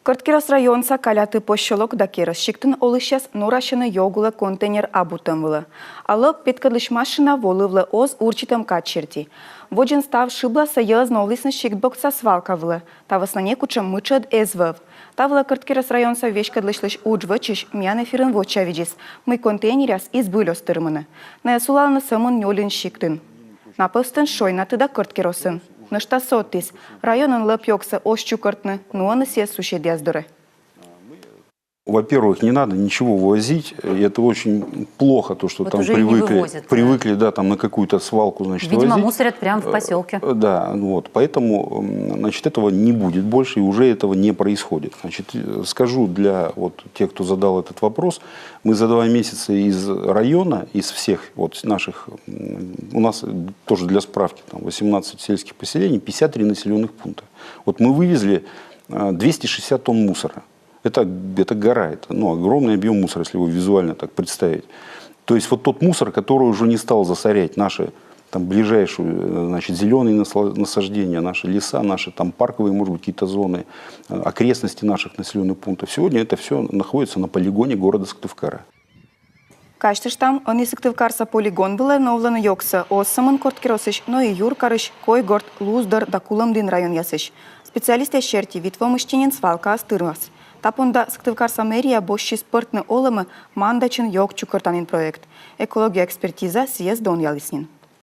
Кырткирос районса каляты пощолок да керос шиктын олышяс норашыны йогулы контейнер абутымвылы. Алып петкадлыш машина волывлы оз урчитым качерти. Воджин став шибласа ез нолысны шиктбокса свалкавлы. Тавыснане кучым мычад эзвыв. Тавлы Кырткирос районса вешкадлышлыш уджвычыш мян эфирын вочавиджис. Мы контейнеряс избылёс тырмыны. На сулалны сымын нёлин шиктын. Напыстын шойнаты да Кырткиросын. Нышта соттис. Районын лып йокса ош чукыртны, нуаны се сушедездыры. Во-первых, не надо ничего вывозить. И это очень плохо, то, что вот там привыкли, да, там на какую-то свалку, значит, видимо, возить. мусорят прямо в поселке. Да, вот, поэтому, значит, этого не будет больше, и уже этого не происходит. Значит, скажу для вот тех, кто задал этот вопрос, мы за 2 месяца из района, из всех вот наших, у нас тоже для справки, там 18 сельских поселений, 53 населенных пункта. Вот мы вывезли 260 тонн мусора. Это гора, это огромный объем мусора, если его визуально так представить. То есть вот тот мусор, который уже не стал засорять наши там ближайшие, значит, зеленые насаждения, наши леса, наши там парковые, может быть, какие-то зоны, окрестности наших населенных пунктов. Сегодня это все находится на полигоне города Сыктывкара. Каштыш там, они Сыктывкарса полигон было, но вланы йокса, осымын Кырткиросыш, но и юркарыш, кой город Луздар да Куламдин район ясыш. Специалисты шерти витвом ищенен свалка астырмас. Тапонда Сыктывкарса мэрия бошчи спортны олымы мандачын йок чукыртанин проект. Экология экспертиза съездон ялиснин.